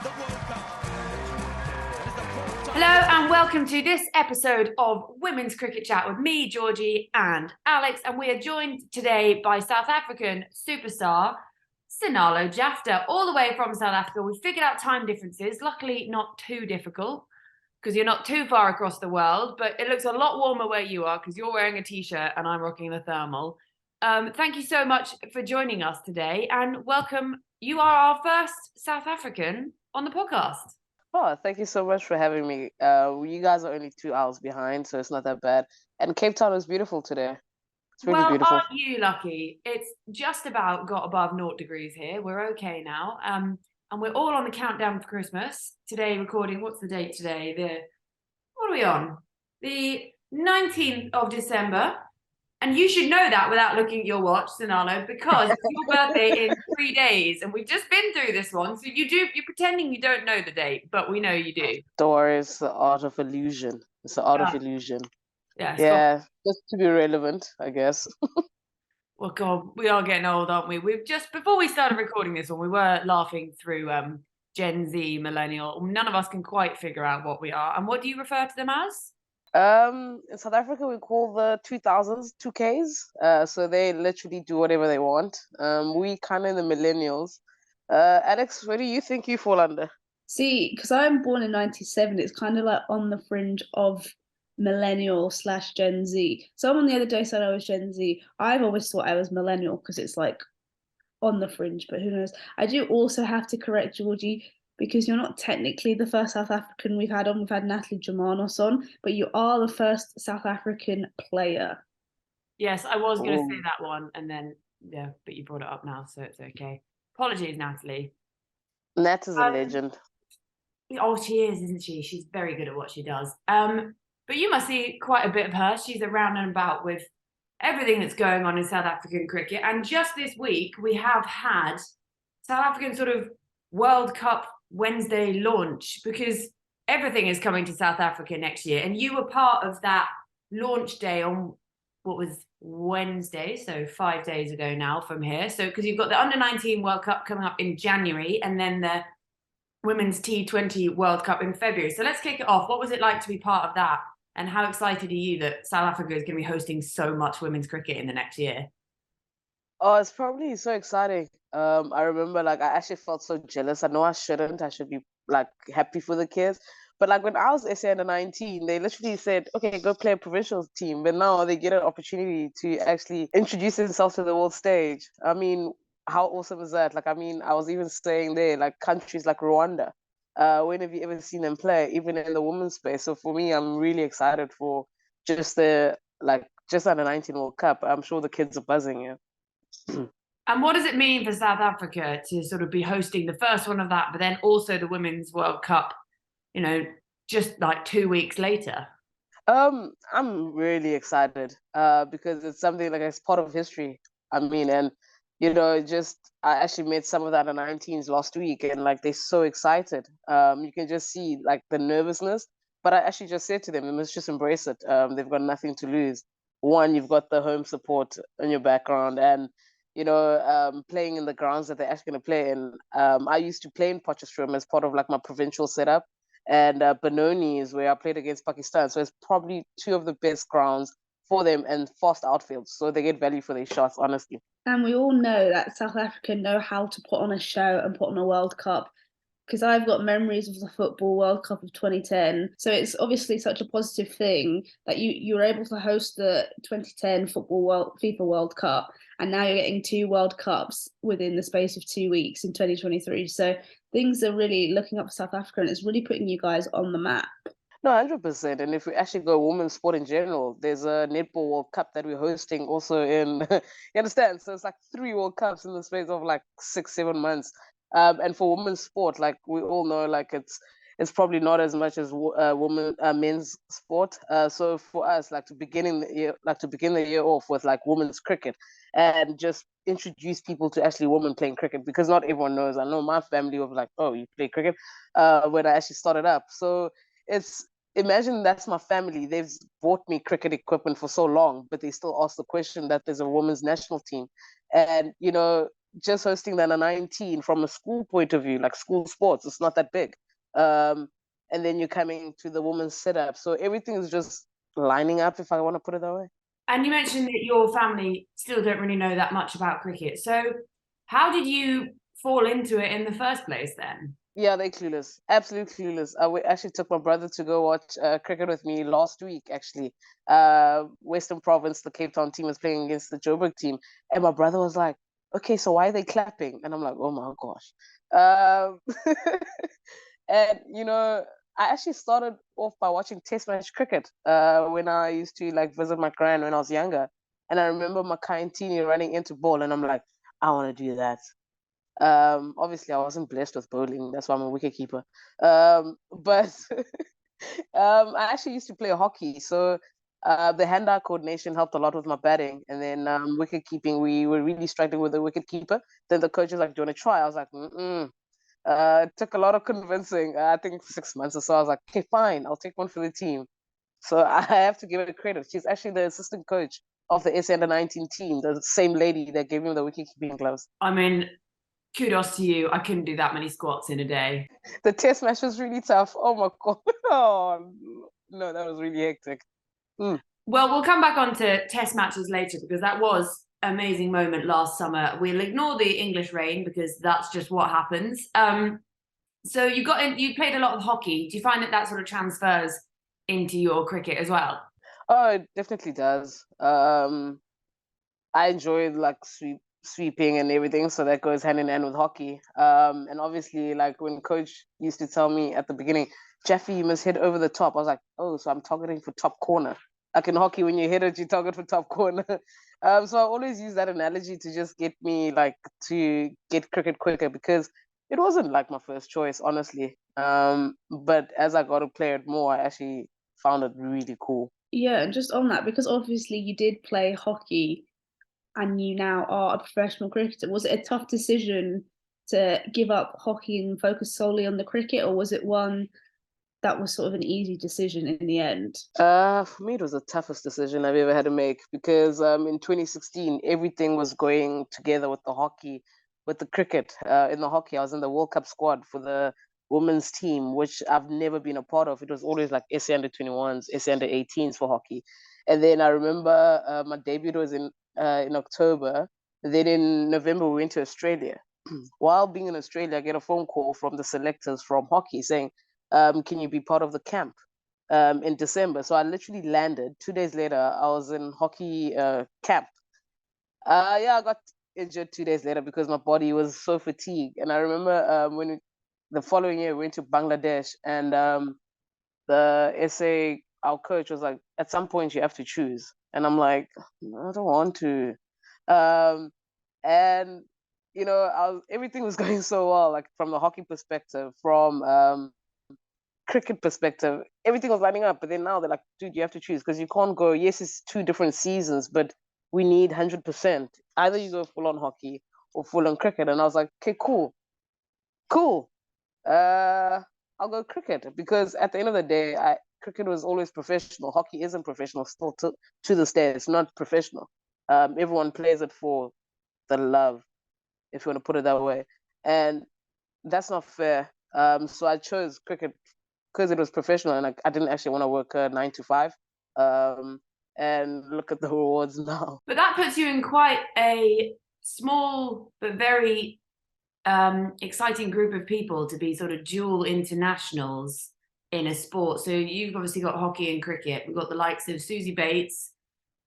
the World Cup. It is the fourth time. Hello and welcome to this episode of Women's Cricket Chat with me, Georgie, and Alex. And we are joined today by South African superstar Sinalo Jafta, all the way from South Africa. We figured out time differences, luckily not too difficult because you're not too far across the world, but it looks a lot warmer where you are because you're wearing a t-shirt and I'm rocking the thermal. Thank you so much for joining us today and welcome. You are our first South African on the podcast. Oh, thank you so much for having me. You guys are only 2 hours behind, so it's not that bad. And Cape Town was beautiful today. It's really Well, beautiful. aren't you lucky? It's just about got above 0 degrees here. We're okay now. And we're all on the countdown for Christmas. Today, recording, what's the date today? What are we on? The 19th of December. And you should know that without looking at your watch, Sinalo, because it's your birthday in 3 days. And we've just been through this one. So you're pretending you don't know the date, but we know you do. Don't worry, it's the art of illusion. It's the art of illusion. Yeah, Yeah, just to be relevant, I guess. Well, God, we are getting old, aren't we? We've just, before we started recording this one, we were laughing through Gen Z, millennial. None of us can quite figure out what we are. And what do you refer to them as? In South Africa, we call the 2000s 2Ks. So they literally do whatever they want. We kind of the millennials. Alex, where do you think you fall under? See, because I'm born in 97, it's kind of like on the fringe of millennial/Gen Z. Someone the other day said I was Gen Z. I've always thought I was millennial because it's like on the fringe, but who knows? I do also have to correct Georgie because you're not technically the first South African we've had on. We've had Natalie Germanos on, but you are the first South African player. Yes, I was going to say that one. And then, yeah, but you brought it up now, so it's okay. Apologies, Natalie. Nat is a legend. Oh, she is, isn't she? She's very good at what she does. But you must see quite a bit of her. She's around and about with everything that's going on in South African cricket. And just this week, we have had South African sort of World Cup Wednesday launch because everything is coming to South Africa next year. And you were part of that launch day on what was Wednesday, so 5 days ago now from here. So because you've got the Under-19 World Cup coming up in January and then the Women's T20 World Cup in February. So let's kick it off. What was it like to be part of that? And how excited are you that South Africa is going to be hosting so much women's cricket in the next year? Oh, it's probably so exciting. I remember I actually felt so jealous. I know I shouldn't. I should be happy for the kids. But when I was SA Under-19, they literally said, okay, go play a provincial team. But now they get an opportunity to actually introduce themselves to the world stage. I mean, how awesome is that? I was even saying there, countries like Rwanda. When have you ever seen them play, even in the women's space? So for me, I'm really excited for just the Under-19 World Cup. I'm sure the kids are buzzing. Yeah. And what does it mean for South Africa to sort of be hosting the first one of that, but then also the Women's World Cup, just 2 weeks later? I'm really excited because it's something it's part of history. I mean, and I actually met some of the Under-19s last week, and they're so excited. You can just see the nervousness, but I actually just said to them, they must just embrace it. They've got nothing to lose. One, you've got the home support in your background, and playing in the grounds that they're actually going to play in. I used to play in Potchefstroom as part of my provincial setup, and Benoni is where I played against Pakistan. So it's probably two of the best grounds for them and fast outfields. So they get value for their shots, honestly. And we all know that South Africa know how to put on a show and put on a World Cup, because I've got memories of the Football World Cup of 2010. So it's obviously such a positive thing that you were able to host the 2010 FIFA World Cup, and now you're getting 2 World Cups within the space of 2 weeks in 2023. So things are really looking up for South Africa, and it's really putting you guys on the map. No, 100%. And if we actually go women's sport in general, there's a Netball World Cup that we're hosting also in, you understand? So it's 3 World Cups in the space of 6-7 months. And for women's sport, we all know, it's probably not as much as men's sport. So for us, to begin the year off with women's cricket and just introduce people to actually women playing cricket, because not everyone knows. I know my family was oh, you play cricket when I actually started up. So imagine that's my family. They've bought me cricket equipment for so long, but they still ask the question that there's a women's national team. And, just hosting the under 19 from a school point of view, like school sports, it's not that big. And then you're coming to the women's setup. So everything is just lining up, if I want to put it that way. And you mentioned that your family still don't really know that much about cricket. So how did you fall into it in the first place then? Yeah, they're clueless, absolutely clueless. Actually took my brother to go watch cricket with me last week, actually. Western Province, the Cape Town team was playing against the Joburg team. And my brother was like, okay, so why are they clapping? And I'm like, oh my gosh. And, you know, I actually started off by watching Test match cricket when I used to like visit my gran when I was younger. And I remember Makai Ntini running into ball, and I'm like, I want to do that. Obviously, I wasn't blessed with bowling. That's why I'm a wicketkeeper. But I actually used to play hockey. So the hand-eye coordination helped a lot with my batting. And then wicket keeping, we were really struggling with the wicket keeper. Then the coach was like, do you want to try? I was like, it took a lot of convincing. I think 6 months or so. I was like, okay, fine, I'll take one for the team. So I have to give her credit. She's actually the assistant coach of the SA Under 19 team, the same lady that gave me the wicket keeping gloves. I mean, kudos to you. I couldn't do that many squats in a day. The test match was really tough. Oh my God. Oh, no, that was really hectic. Well, we'll come back on to test matches later because that was an amazing moment last summer. We'll ignore the English rain because that's just what happens. So you played a lot of hockey. Do you find that sort of transfers into your cricket as well? Oh, it definitely does. I enjoy like sweeping and everything, so that goes hand in hand with hockey. And obviously, like when coach used to tell me at the beginning, Jeffy, you must hit over the top. I was like, oh, so I'm targeting for top corner. Like in hockey, when you hit it, you target for top corner. So I always use that analogy to just get me like to get cricket quicker because it wasn't like my first choice, honestly. But as I got to play it more, I actually found it really cool. Yeah, and just on that, because obviously you did play hockey and you now are a professional cricketer, was it a tough decision to give up hockey and focus solely on the cricket, or was it one that was sort of an easy decision in the end? For me, it was the toughest decision I've ever had to make because in 2016, everything was going together with the hockey, with the cricket. In the hockey, I was in the World Cup squad for the women's team, which I've never been a part of. It was always like SA under 21s, SA under 18s for hockey. And then I remember my debut was in October. Then in November, we went to Australia. While being in Australia, I get a phone call from the selectors from hockey saying, can you be part of the camp in December? So I literally landed. 2 days later, I was in hockey camp. Yeah, I got injured 2 days later because my body was so fatigued. And I remember the following year, we went to Bangladesh, and the SA, our coach was like, at some point you have to choose. And I'm like, I don't want to. And you know, everything was going so well, like from the hockey perspective, from cricket perspective, everything was lining up. But then now they're like, dude, you have to choose because you can't go. Yes, it's 2 different seasons, but we need 100%. Either you go full on hockey or full on cricket. And I was like, okay, cool. I'll go cricket because at the end of the day, cricket was always professional. Hockey isn't professional still to this day. It's not professional. Everyone plays it for the love, if you want to put it that way, and that's not fair. So I chose cricket because it was professional, and I didn't actually want to work 9 to 5. And look at the rewards now. But that puts you in quite a small but very exciting group of people to be sort of dual internationals in a sport. So you've obviously got hockey and cricket. We've got the likes of Susie Bates,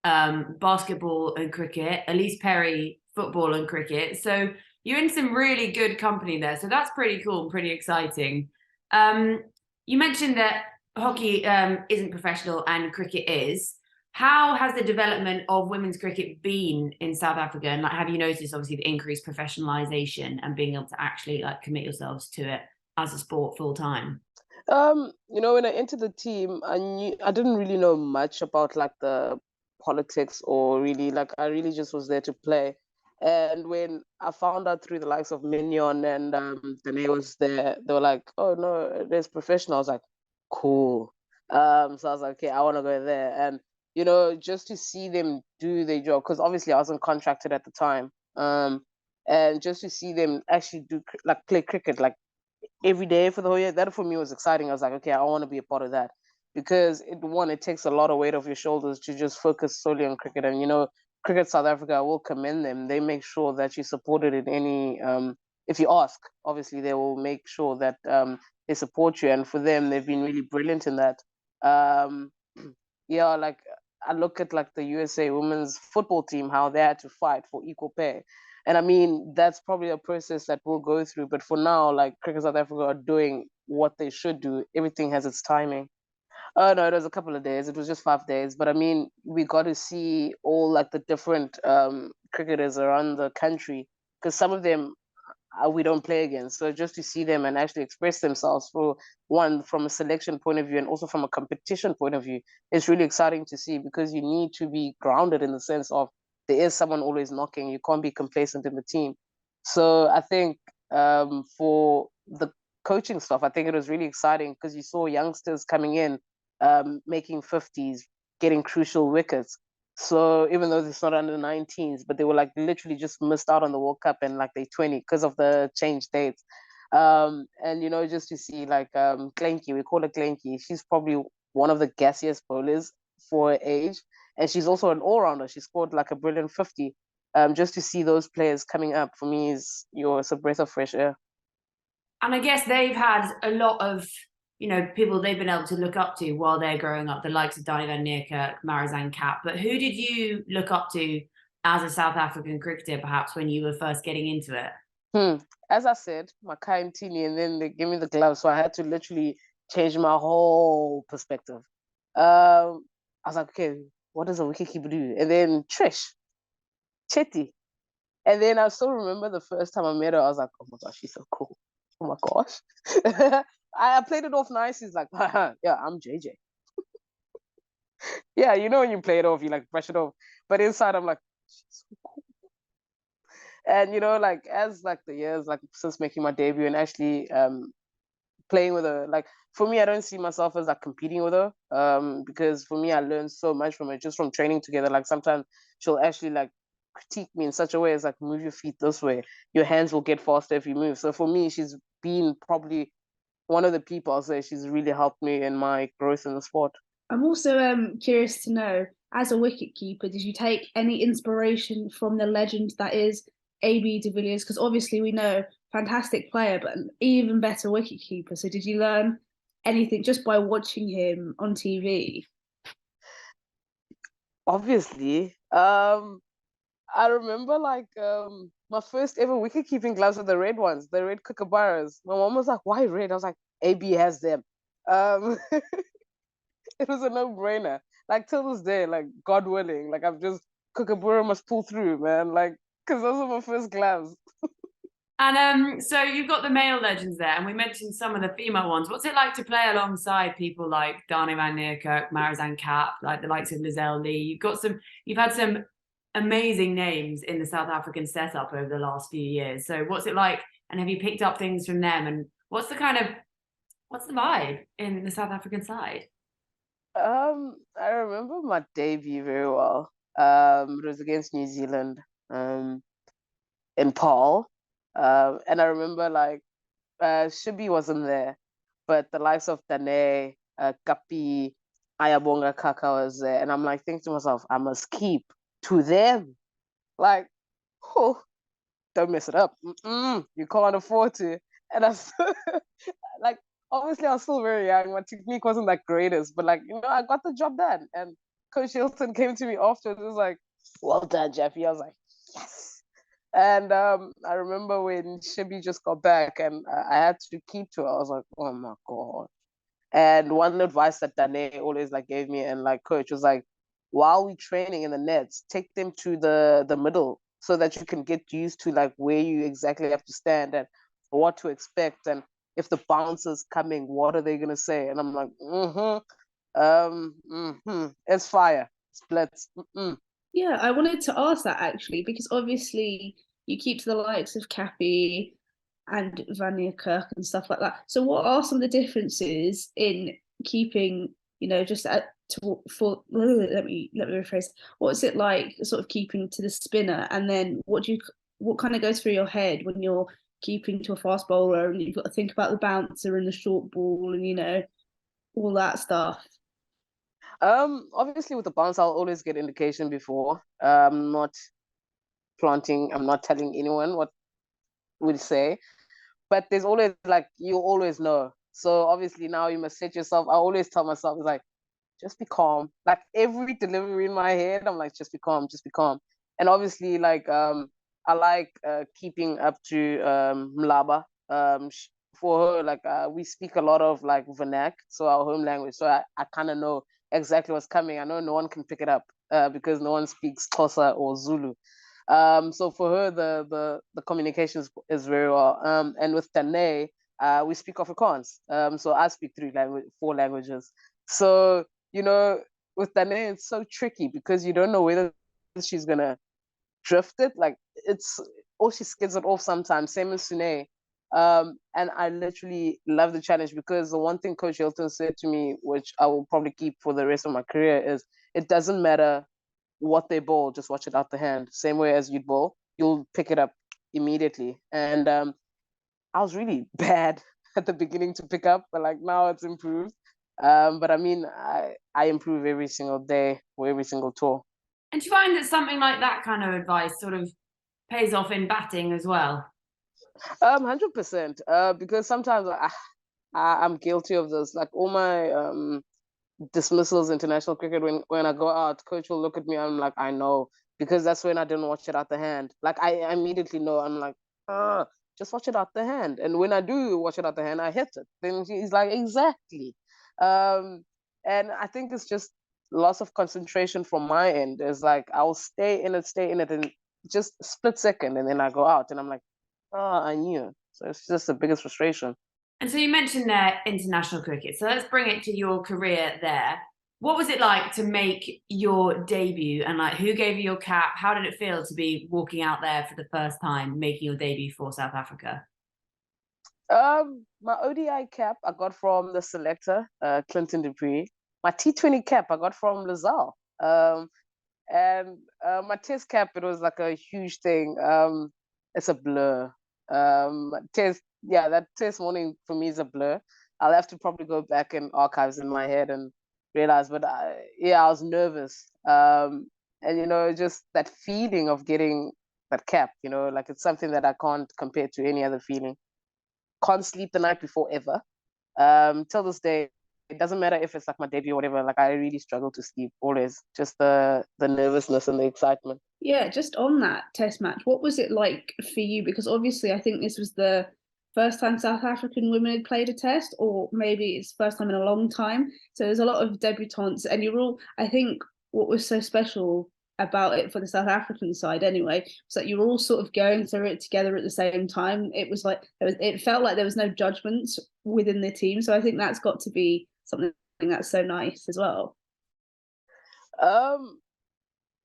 basketball and cricket, Elise Perry, football and cricket. So you're in some really good company there. So that's pretty cool and pretty exciting. You mentioned that hockey isn't professional and cricket is. How has the development of women's cricket been in South Africa? And like, have you noticed obviously the increased professionalization and being able to actually like commit yourselves to it as a sport full time? You know, when I entered the team, I didn't really know much about like the politics or really like I really just was there to play. And when I found out through the likes of Mignon and Danae was there, they were like, "Oh no, there's professional." I was like, "Cool." So I was like, "Okay, I want to go there." And you know, just to see them do their job because obviously I wasn't contracted at the time. and just to see them actually play cricket like every day for the whole year, that for me was exciting. I was like, okay, I want to be a part of that, because it takes a lot of weight off your shoulders to just focus solely on cricket. And Cricket South Africa, I will commend them. They make sure that you support it in any if you ask, obviously they will make sure that they support you. And for them, they've been really brilliant in that. um yeah, like I look at like the USA women's football team, how they had to fight for equal pay. And I mean, that's probably a process that we'll go through. But for now, like Cricket South Africa are doing what they should do. Everything has its timing. Oh no, it was a couple of days. It was just 5 days. But I mean, we got to see all like the different cricketers around the country, because some of them we don't play against. So just to see them and actually express themselves, for one, from a selection point of view and also from a competition point of view, it's really exciting to see, because you need to be grounded in the sense of there is someone always knocking. You can't be complacent in the team. So I think for the coaching stuff, I think it was really exciting, because you saw youngsters coming in, making 50s, getting crucial wickets. So even though it's not under 19s, but they were like literally just missed out on the World Cup, and like they 20 because of the change dates. And just to see like Clanky, we call her Clanky. She's probably one of the gassiest bowlers for her age, and she's also an all-rounder. She scored like a brilliant 50. Just to see those players coming up for me it's a breath of fresh air. And I guess they've had a lot of, people they've been able to look up to while they're growing up, the likes of Danny van Niekerk, Marizanne Kapp. But who did you look up to as a South African cricketer, perhaps when you were first getting into it? As I said, Makai and Tini, and then they gave me the gloves, so I had to literally change my whole perspective. I was like, okay, what does a wicketkeeper do? And then Trish, Chetty. And then I still remember the first time I met her, I was like, oh my gosh, she's so cool. Oh my gosh. I played it off nice. He's like, yeah, I'm JJ. Yeah, when you play it off, you like brush it off. But inside, I'm like, she's so cool. And like as like the years, like since making my debut and actually playing with her, like for me, I don't see myself as like competing with her. Because for me, I learned so much from her just from training together. Like sometimes she'll actually like critique me in such a way as like, move your feet this way, your hands will get faster if you move. So for me, she's been probably one of the people I'll say she's really helped me in my growth in the sport. I'm also curious to know, as a wicketkeeper, did you take any inspiration from the legend that is AB de Villiers? Because obviously we know, fantastic player, but an even better wicketkeeper. So did you learn anything just by watching him on TV? Obviously. I remember like my first ever wicket keeping gloves were the red ones, the red kookaburras. My mom was like, why red? I was like, AB has them. It was a no-brainer. Like till this day, like God willing, like I'm just kookaburra must pull through, man. Like, because those are my first gloves. And so you've got the male legends there, and we mentioned some of the female ones. What's it like to play alongside people like Dani van Niekerk, Marizanne Kapp, like the likes of Lizelle Lee? You've had some amazing names in the South African setup over the last few years. So what's it like? And have you picked up things from them? And what's the vibe in the South African side? I remember my debut very well. It was against New Zealand, in Paul. And I remember like Shibi wasn't there, but the likes of Dane, Kapi, Ayabonga Kaka was there. And I'm like thinking to myself, I must keep to them. Like, oh, don't mess it up. You can't afford to. And I like, obviously I was still very young. My technique wasn't that greatest, but like, I got the job done. And Coach Hilton came to me afterwards. It was like, well done, Jeffy. I was like, yes. And I remember when Shibi just got back and I had to keep to it. I was like, oh my God. And one advice that Dane always like gave me and like coach was like, while we training in the nets, take them to the middle so that you can get used to like where you exactly have to stand and what to expect, and if the bouncer's coming, what are they gonna say? And I'm like, it's fire, it's blitz. Yeah, I wanted to ask that actually, because obviously you keep to the likes of Cappy and Van Niekerk and stuff like that. So what are some of the differences in keeping, just let me rephrase. What's it like sort of keeping to the spinner, and then what do you what kind of goes through your head when you're keeping to a fast bowler and you've got to think about the bouncer and the short ball and, you know, all that stuff? Obviously with the bounce, I'll always get indication before. I'm not planting, I'm not telling anyone what we'll say, but there's always like, you always know. So obviously now you must set yourself, I always tell myself, it's like, just be calm. Like every delivery in my head, I'm like, just be calm, just be calm. And obviously, like, I like keeping up to Mlaba. For her, like, we speak a lot of like vernac, so our home language. So I kind of know exactly what's coming. I know no one can pick it up because no one speaks Xhosa or Zulu. So for her, the communication is very well. And with Danae, we speak Afrikaans. So I speak four languages. So you know, with Danae, it's so tricky because you don't know whether she's gonna drift it. Like it's, or she skids it off sometimes. Same as Sune. And I literally love the challenge because the one thing Coach Hilton said to me, which I will probably keep for the rest of my career, is it doesn't matter what they bowl, just watch it out the hand. Same way as you'd bowl, you'll pick it up immediately. And I was really bad at the beginning to pick up, but like now it's improved. But I mean, I improve every single day or every single tour. And do you find that something like that kind of advice sort of pays off in batting as well? 100%. Because sometimes I'm guilty of this. Like all my dismissals international cricket, when I go out, coach will look at me. I'm like, I know, because that's when I didn't watch it out the hand. Like I immediately know. I'm like, just watch it out the hand. And when I do watch it out the hand, I hit it. Then he's like, exactly. And I think it's just loss of concentration from my end. Is like I'll stay in it, and just split second, and then I go out, and I'm like, I knew. So it's just the biggest frustration. And so you mentioned there international cricket. So let's bring it to your career there. What was it like to make your debut, and like who gave you your cap? How did it feel to be walking out there for the first time, making your debut for South Africa? My ODI cap I got from the selector, Clinton Dupree. My T20 cap I got from Lazelle. And my test cap, it was like a huge thing. It's a blur. That test morning for me is a blur. I'll have to probably go back in archives in my head and realize, but I was nervous. And you know, just that feeling of getting that cap, you know, like it's something that I can't compare to any other feeling. Can't sleep the night before ever. Till this day, it doesn't matter if it's like my debut or whatever. Like I really struggle to sleep always. Just the nervousness and the excitement. Yeah, just on that test match, what was it like for you? Because obviously, I think this was the first time South African women had played a test, or maybe it's the first time in a long time. So there's a lot of debutantes, and you're all. I think what was so special about it for the South African side, anyway, was that you were all sort of going through it together at the same time. It was like it felt like there was no judgments within the team. So I think that's got to be something that's so nice as well.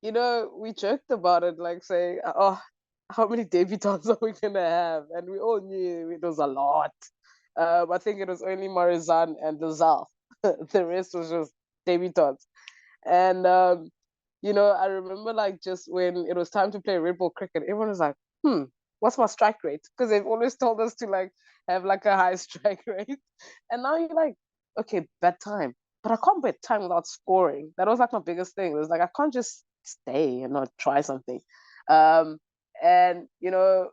You know, we joked about it, like saying, "Oh, how many debutantes are we gonna have?" And we all knew it was a lot. I think it was only Marizan and Lazelle. The rest was just debutantes. And you know, I remember like just when it was time to play red ball cricket, everyone was like, what's my strike rate? Because they've always told us to like have like a high strike rate. And now you're like, okay, bet time. But I can't bet time without scoring. That was like my biggest thing. It was like I can't just stay and not try something. And you know,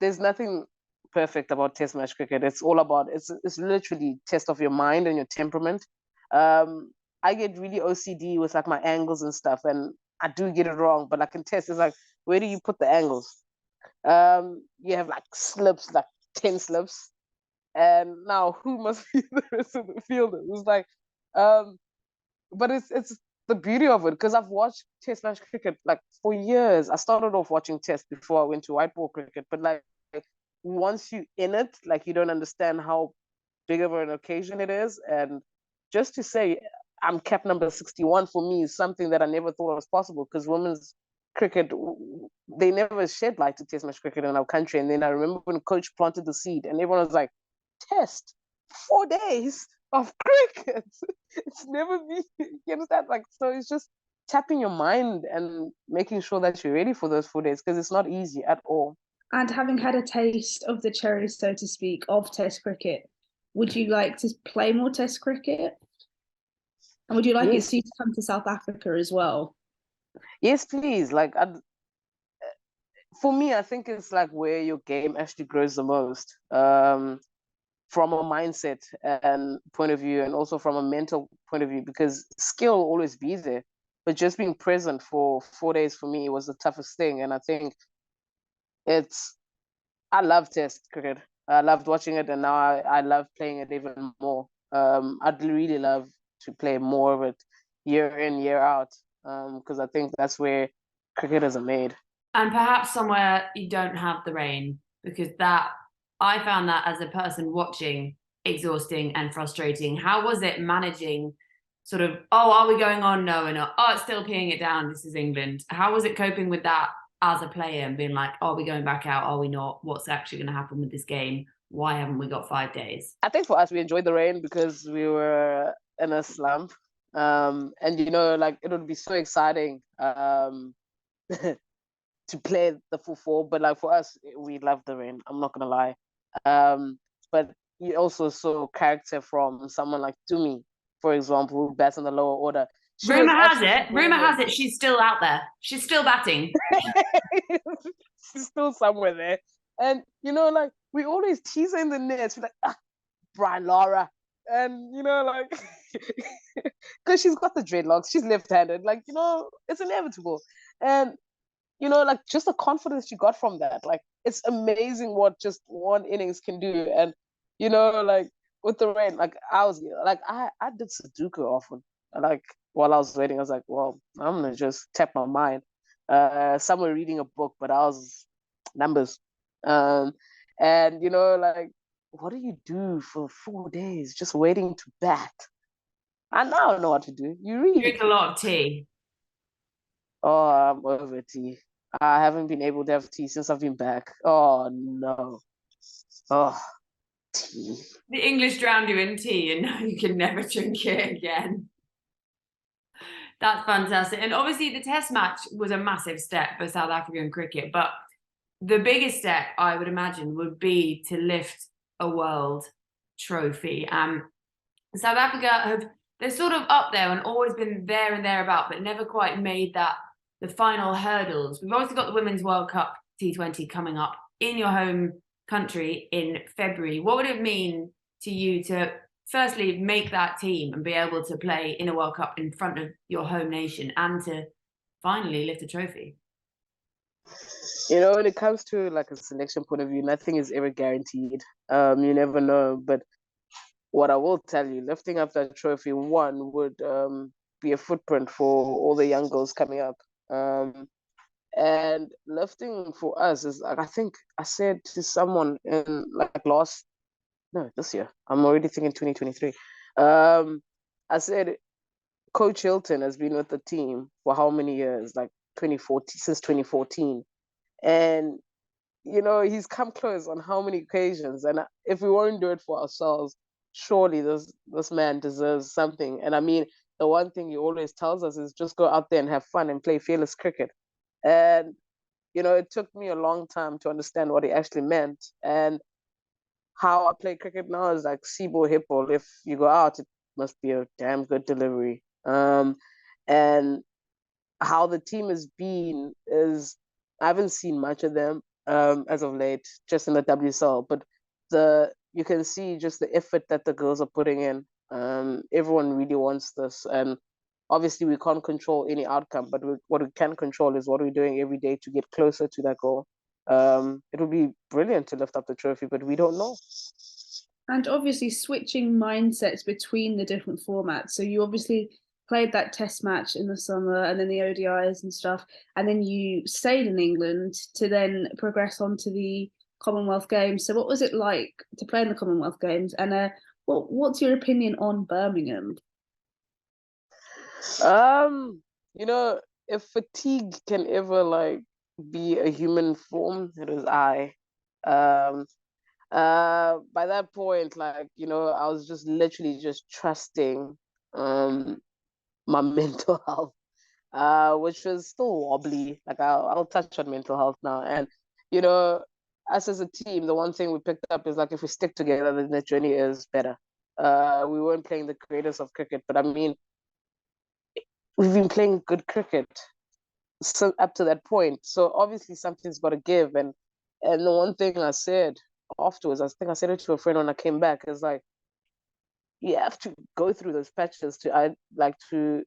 there's nothing perfect about test match cricket. It's all about it's literally test of your mind and your temperament. I get really OCD with like my angles and stuff, and I do get it wrong. But like in test, it's like, where do you put the angles? You have like slips, like 10 slips, and now who must be the rest of the field? It's like, but it's the beauty of it, because I've watched test match cricket like for years. I started off watching test before I went to white ball cricket, but like once you in it, like you don't understand how big of an occasion it is. And just to say I'm cap number 61 for me is something that I never thought was possible, because women's cricket, they never shed light to test match cricket in our country. And then I remember when coach planted the seed and everyone was like, test 4 days of cricket. It's never been, you understand? Like, so it's just tapping your mind and making sure that you're ready for those 4 days, because it's not easy at all. And having had a taste of the cherry, so to speak, of Test cricket, would you like to play more Test cricket? And would you like Yes. it to come to South Africa as well? Yes, please. Like, for me, I think it's like where your game actually grows the most, from a mindset and point of view, and also from a mental point of view, because skill will always be there. But just being present for 4 days for me was the toughest thing. And I think I love Test cricket. I loved watching it, and now I love playing it even more. I'd really love to play more of it year in, year out, because I think that's where cricketers are made. And perhaps somewhere you don't have the rain, because that, I found that as a person watching, exhausting and frustrating. How was it managing sort of, oh, are we going on? No, we're not. Oh, it's still peeing it down. This is England. How was it coping with that as a player and being like, are we going back out? Are we not? What's actually going to happen with this game? Why haven't we got 5 days? I think for us, we enjoyed the rain because we were in a slump. And, like, it would be so exciting to play the full four. But, like, for us, we love the rain. I'm not going to lie. But you also saw character from someone like Tumi, for example, who bats in the lower order. Rumor has it she's still out there. She's still batting. She's still somewhere there. And, like, we always tease her in the nets. We're like, Brian Lara. And, like, because she's got the dreadlocks, she's left-handed. Like, it's inevitable. And, like, just the confidence she got from that. Like, it's amazing what just one innings can do. And, like, with the rain, like, I did Sudoku often. Like, while I was waiting, I was like, well, I'm going to just tap my mind. Somewhere reading a book, but I was numbers. And, like, what do you do for 4 days just waiting to bat? I now know what to do. You read. Drink a lot of tea. Oh, I'm over tea. I haven't been able to have tea since I've been back. Oh, no. Oh, tea. The English drowned you in tea, and now you can never drink it again. That's fantastic. And obviously the test match was a massive step for South African cricket, but the biggest step, I would imagine, would be to lift a world trophy. South Africa they're sort of up there and always been there and thereabout, but never quite made the final hurdles. We've obviously got the Women's World Cup T20 coming up in your home country in February. What would it mean to you to firstly make that team and be able to play in a World Cup in front of your home nation, and to finally lift a trophy? When it comes to like a selection point of view, nothing is ever guaranteed. You never know. But what I will tell you, lifting up that trophy, one, would be a footprint for all the young girls coming up. And lifting for us is, like, I think I said to someone in like this year, I'm already thinking 2023. I said Coach Hilton has been with the team for how many years? Like 2014, since 2014. And, he's come close on how many occasions. And if we won't do it for ourselves, surely this man deserves something. And I mean, the one thing he always tells us is just go out there and have fun and play fearless cricket. And, it took me a long time to understand what he actually meant. And how I play cricket now is like Sibo Hippo. If you go out, it must be a damn good delivery. And how the team has been is, I haven't seen much of them as of late, just in the WSL. But you can see just the effort that the girls are putting in. Everyone really wants this, and obviously we can't control any outcome, but what we can control is what we're doing every day to get closer to that goal. It would be brilliant to lift up the trophy, but we don't know. And obviously switching mindsets between the different formats. So you obviously played that test match in the summer and then the ODIs and stuff, and then you stayed in England to then progress on to the Commonwealth Games. So what was it like to play in the Commonwealth Games, and what's your opinion on Birmingham? If fatigue can ever like be a human form, it was I. By that point, like, I was just literally just trusting my mental health. which was still wobbly. Like I'll touch on mental health now, and you know, us as a team, the one thing we picked up is like if we stick together, then the journey is better. We weren't playing the greatest of cricket, but I mean, we've been playing good cricket so up to that point. So obviously something's got to give, and the one thing I said afterwards, I think I said it to a friend when I came back, is like you have to go through those patches to I like to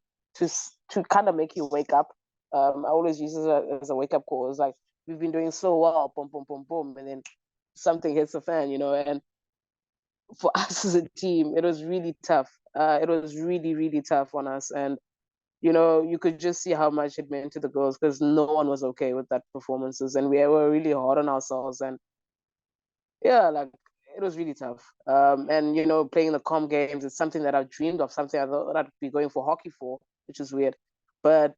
kind of make you wake up. I always use it as a wake up call. It's like we've been doing so well, boom, boom, boom, boom, and then something hits the fan, you know. And for us as a team, it was really tough. It was really, really tough on us, and you know, you could just see how much it meant to the girls because no one was okay with that performances, and we were really hard on ourselves. And yeah, like it was really tough. And you know, playing the com games is something that I dreamed of, something I thought I'd be going for hockey for, which is weird. But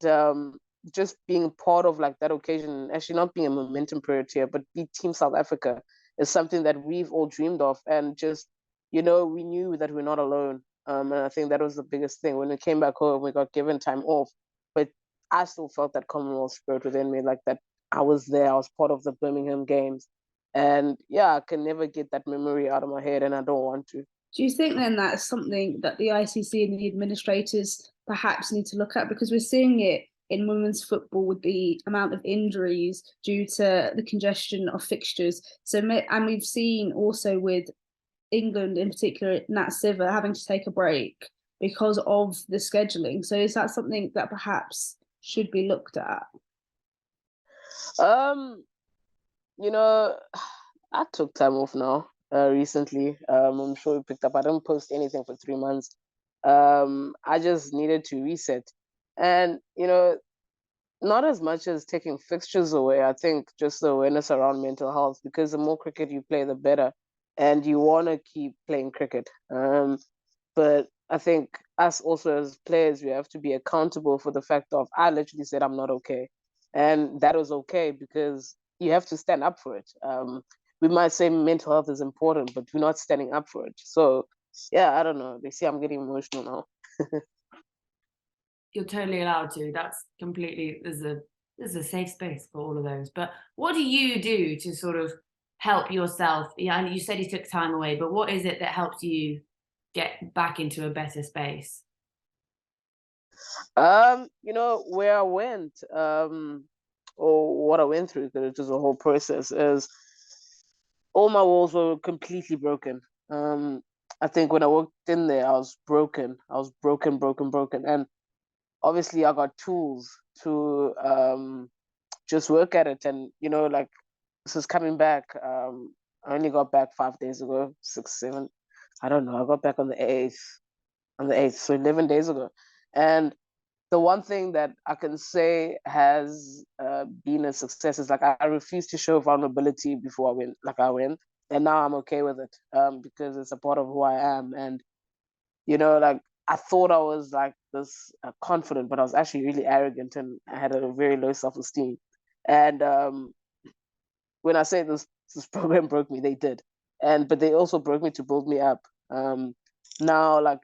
just being part of like that occasion, actually not being a momentum period here, but be Team South Africa is something that we've all dreamed of, and just you know, we knew that we're not alone. And I think that was the biggest thing. When we came back home, we got given time off, but I still felt that Commonwealth spirit within me, like that I was there, I was part of the Birmingham games, and yeah, I can never get that memory out of my head, and I don't want to. Do you think then that's something that the ICC and the administrators perhaps need to look at? Because we're seeing it in women's football with the amount of injuries due to the congestion of fixtures. So, and we've seen also with England in particular, Nat Siver having to take a break because of the scheduling. So, is that something that perhaps should be looked at? Um, you know, I took time off now, recently. I'm sure you picked up. I didn't post anything for 3 months. I just needed to reset. And, you know, not as much as taking fixtures away, I think just the awareness around mental health, because the more cricket you play, the better. And you want to keep playing cricket. But I think us also as players, we have to be accountable for the fact of I literally said I'm not okay, and that was okay because you have to stand up for it. We might say mental health is important, but we're not standing up for it. So yeah, I don't know. They see I'm getting emotional now. You're totally allowed to. That's completely, there's a safe space for all of those. But what do you do to sort of help yourself? Yeah, and you said you took time away, but what is it that helps you get back into a better space? You know, where I went, or what I went through, because it was a whole process, is all my walls were completely broken. I think when I walked in there, I was broken. I was broken, broken, broken. And obviously I got tools to just work at it. And, you know, like this is coming back. I only got back 5 days ago, six, seven. I don't know. I got back on the 8th, so 11 days ago. And the one thing that I can say has been a success is like I refused to show vulnerability before I went, like I went, and now I'm okay with it because it's a part of who I am. And you know, like I thought I was like this confident, but I was actually really arrogant and I had a very low self esteem. And when I say this program broke me, they did, and but they also broke me to build me up. Now, like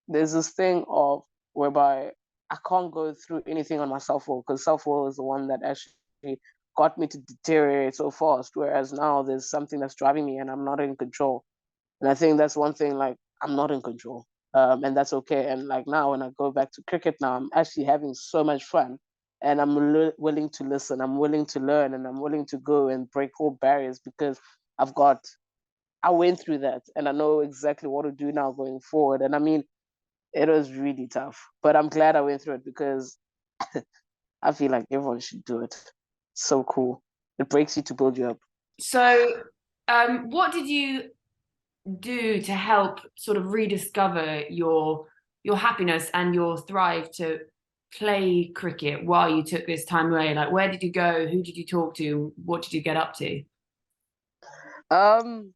there's this thing of whereby I can't go through anything on my self-will because self-will is the one that actually got me to deteriorate so fast. Whereas now there's something that's driving me and I'm not in control. And I think that's one thing, like I'm not in control. And that's okay. And like now when I go back to cricket now, I'm actually having so much fun and I'm willing to listen. I'm willing to learn and I'm willing to go and break all barriers because I went through that and I know exactly what to do now going forward. And I mean, it was really tough, but I'm glad I went through it because I feel like everyone should do it. So cool. It breaks you to build you up. So, what did you do to help sort of rediscover your happiness and your thrive to play cricket while you took this time away? Like, where did you go? Who did you talk to? What did you get up to? Um,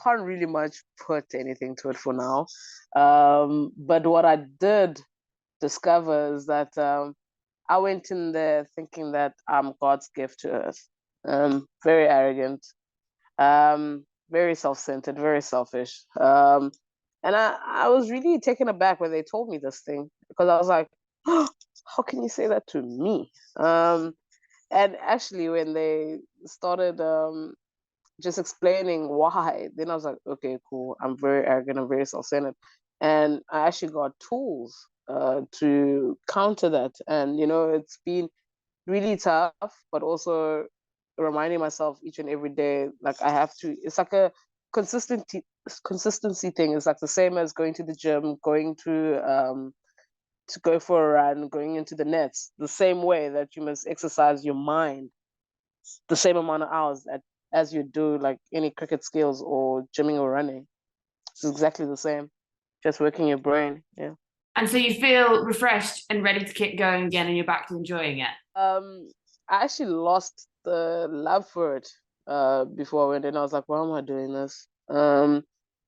can't really much put anything to it for now. But what I did discover is that I went in there thinking that I'm God's gift to earth. Very arrogant, very self-centered, very selfish. And I was really taken aback when they told me this thing because I was like, oh, how can you say that to me? And actually, when they started just explaining why, then I was like, okay, cool. I'm very arrogant. I'm very self-centered, and I actually got tools to counter that. And it's been really tough, but also reminding myself each and every day, like I have to. It's like a consistency thing. It's like the same as going to the gym, going to go for a run, going into the nets. The same way that you must exercise your mind the same amount of hours as you do like any cricket skills or gymming or running. It's exactly the same, just working your brain. Yeah. And so you feel refreshed and ready to keep going again, and you're back to enjoying it. I actually lost the love for it before I went in. I was like, why am I doing this? And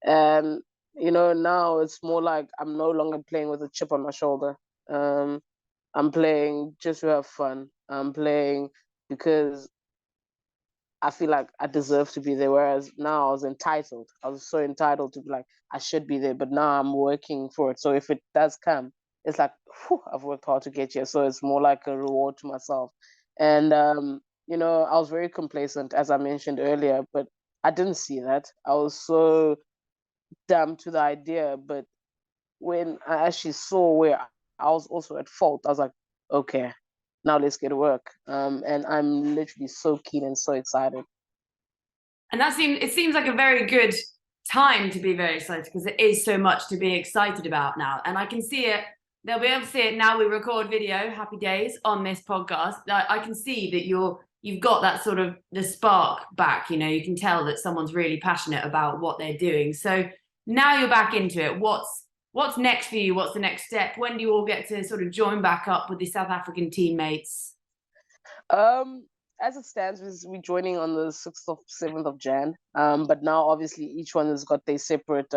now it's more like I'm no longer playing with a chip on my shoulder. I'm playing just to have fun. I'm playing because I feel like I deserve to be there. Whereas now I was entitled. I was so entitled to be like, I should be there. But now I'm working for it. So if it does come, it's like, whew, I've worked hard to get here. So it's more like a reward to myself. And, I was very complacent, as I mentioned earlier, but I didn't see that. I was so dumb to the idea. But when I actually saw where I was also at fault, I was like, okay, now let's get to work. And I'm literally so keen and so excited. And it seems like a very good time to be very excited, because it is so much to be excited about now. And I can see it. They'll be able to see it now. We record video, happy days, on this podcast. I can see that you've got that sort of the spark back. You can tell that someone's really passionate about what they're doing. So now you're back into it. What's next for you? What's the next step? When do you all get to sort of join back up with the South African teammates? As it stands, we're joining on the 6th of 7th of Jan. But now obviously each one has got their separate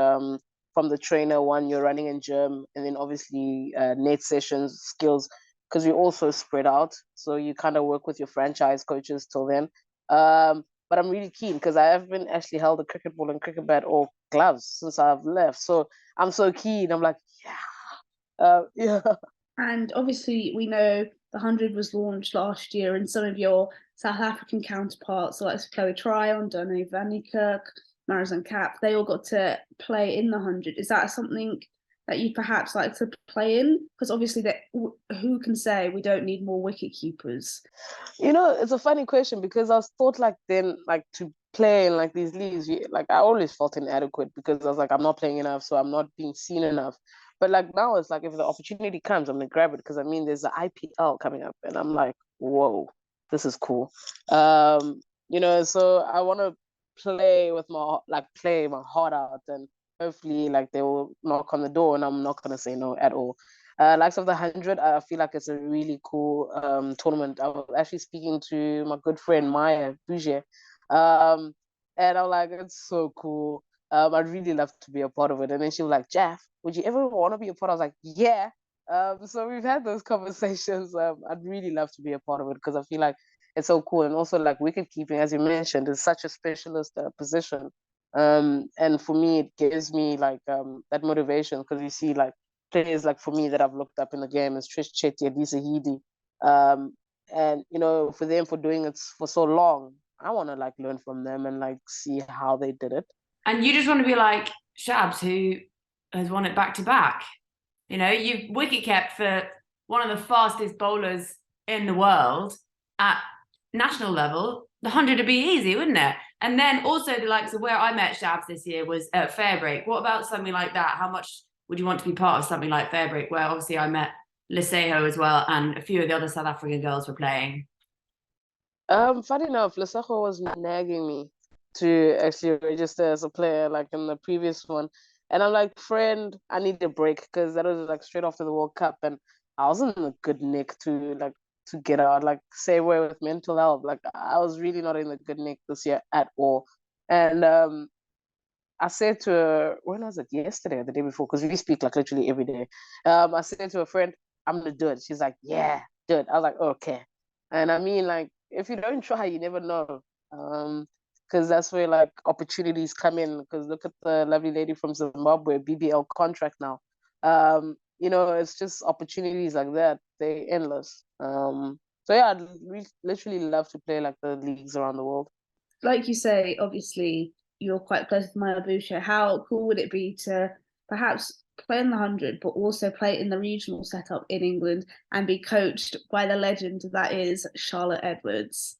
from the trainer one, you're running in gym, and then obviously net sessions, skills, because we also spread out. So you kind of work with your franchise coaches till then. But I'm really keen because I haven't actually held a cricket ball and cricket bat or gloves since I've left. So I'm so keen. I'm like, yeah. And obviously, we know the 100 was launched last year, and some of your South African counterparts, like Chloe Tryon, Donna Van Niekerk, Marizan Kapp, they all got to play in the 100. Is that something that you perhaps like to play in? Because obviously, who can say we don't need more wicket keepers? It's a funny question because I was thought like then like to play in like these leagues, like I always felt inadequate because I was like, I'm not playing enough, so I'm not being seen enough. But like now it's like if the opportunity comes, I'm gonna grab it because there's the IPL coming up and I'm like, whoa, this is cool. So I wanna play my heart out, and hopefully like they will knock on the door and I'm not gonna say no at all. Likes of the 100, I feel like it's a really cool tournament. I was actually speaking to my good friend Maya Bouger, and I'm like, it's so cool. I'd really love to be a part of it. And then she was like, Jeff, would you ever want to be a part? I was like, yeah. So we've had those conversations. I'd really love to be a part of it because I feel like it's so cool. And also like wicket keeping, as you mentioned, is such a specialist position. And for me, it gives me like that motivation because you see like players like for me that I've looked up in the game is Trish Chetty, Adisa Heedy. And for them for doing it for so long, I want to like learn from them and like see how they did it. And you just want to be like Shabs, who has won it back to back. You've wicket kept for one of the fastest bowlers in the world at national level. The 100 would be easy, wouldn't it? And then also the likes of where I met Shabs this year was at Fairbreak. What about something like that? How much would you want to be part of something like Fairbreak, where obviously I met Liseho as well, and a few of the other South African girls were playing? Funny enough, Liseho was nagging me to actually register as a player, like in the previous one. And I'm like, friend, I need a break because that was like straight after the World Cup, and I wasn't in a good nick to get out. Like same way with mental health, like I was really not in a good nick this year at all. And I said to her, when was it? Yesterday or the day before? Because we speak like literally every day. I said to a friend, I'm gonna do it. She's like, yeah, do it. I was like, okay. And I mean, like, if you don't try, you never know. Because that's where like opportunities come in. Because look at the lovely lady from Zimbabwe, BBL contract now. you know, it's just opportunities like that. They're endless. So yeah, I'd literally love to play like the leagues around the world. Like you say, obviously you're quite close to Maya Boucher. How cool would it be to perhaps play in the 100, but also play in the regional setup in England and be coached by the legend that is Charlotte Edwards?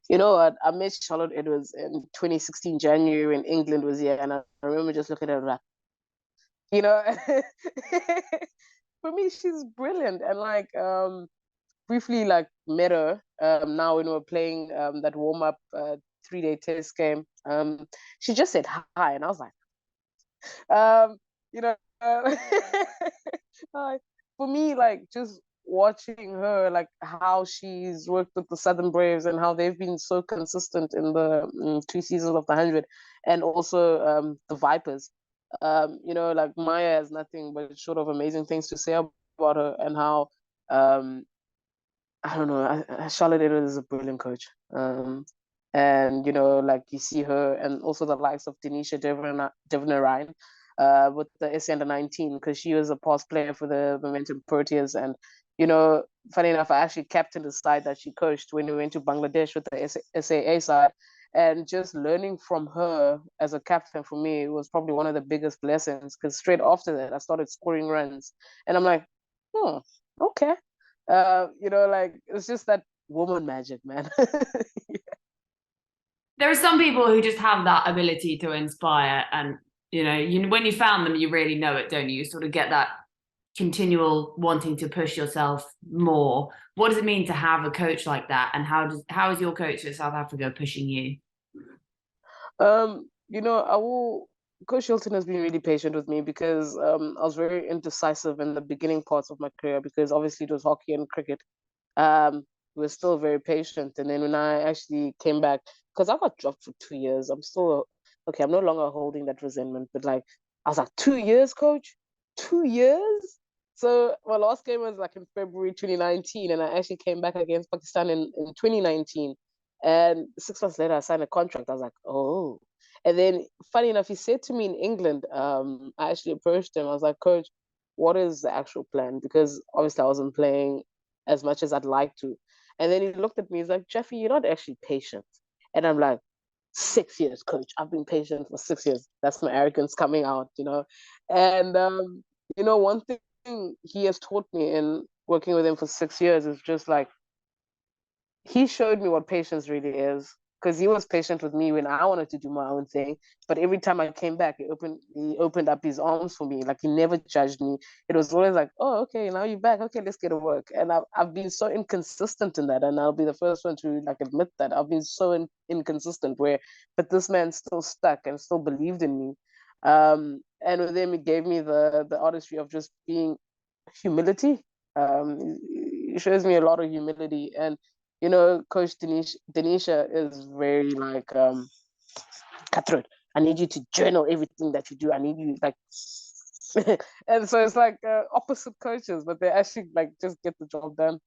You know what? I met Charlotte Edwards in 2016 January when England was here, and I remember just looking at her like, you know, for me she's brilliant, and like briefly like met her now when we were playing that warm up 3-day test game. She just said hi, and I was like, you know, hi. For me, like just watching her, like how she's worked with the Southern Braves and how they've been so consistent in the 2 seasons of the 100, and also the Vipers. You know, like Maya has nothing but short of amazing things to say about her, and how I don't know. Charlotte Edwards is a brilliant coach. And you know, like you see her, and also the likes of Denisha Devner with the SA under 19, because she was a past player for the Momentum Proteas, and you know, funny enough, I actually captained the side that she coached when we went to Bangladesh with the SAA side, and just learning from her as a captain for me was probably one of the biggest blessings. Because straight after that, I started scoring runs, and I'm like, oh, okay. You know, like it's just that woman magic, man. There are some people who just have that ability to inspire, and you know, when you found them, you really know it, don't you? You sort of get that continual wanting to push yourself more. What does it mean to have a coach like that, and how is your coach at South Africa pushing you? You know, I will. Coach Hilton has been really patient with me, because I was very indecisive in the beginning parts of my career, because obviously it was hockey and cricket. Was still very patient. And then when I actually came back, because I got dropped for 2 years, I'm still okay. I'm no longer holding that resentment, but like I was like, 2 years, coach, 2 years. So my last game was like in February 2019, and I actually came back against Pakistan in 2019. And 6 months later, I signed a contract. I was like, oh. And then, funny enough, he said to me in England, I actually approached him. I was like, coach, what is the actual plan? Because obviously I wasn't playing as much as I'd like to. And then he looked at me, he's like, Jeffy, you're not actually patient. And I'm like, 6 years, coach. I've been patient for 6 years. That's my arrogance coming out, you know. And you know, one thing he has taught me in working with him for 6 years is just like he showed me what patience really is, because he was patient with me when I wanted to do my own thing. But every time I came back, he opened up his arms for me. Like he never judged me. It was always like, oh, okay, now you're back. Okay, let's get to work. And I've been so inconsistent in that, and I'll be the first one to like admit that I've been so inconsistent. But this man still stuck and still believed in me. And with him, he gave me the artistry of just being humility. He shows me a lot of humility, and you know, Coach Denisha is very like cutthroat. I need you to journal everything that you do. I need you like, and so it's like opposite coaches, but they actually like just get the job done.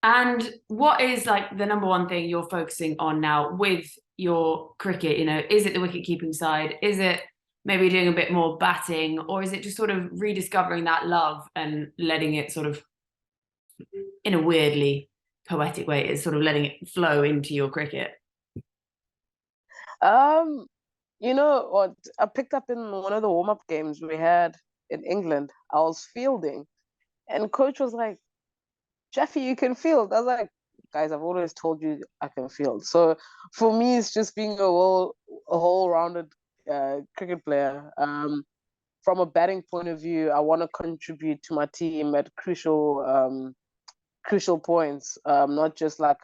And what is like the number one thing you're focusing on now with your cricket? You know, is it the wicket keeping side? Is it maybe doing a bit more batting, or is it just sort of rediscovering that love and letting it sort of, in a weirdly poetic way, is sort of letting it flow into your cricket? You know what? I picked up in one of the warm-up games we had in England. I was fielding, and coach was like, Jeffy, you can field. I was like, guys, I've always told you I can field. So for me, it's just being a whole rounded cricket player. From a batting point of view, I want to contribute to my team at crucial points, not just like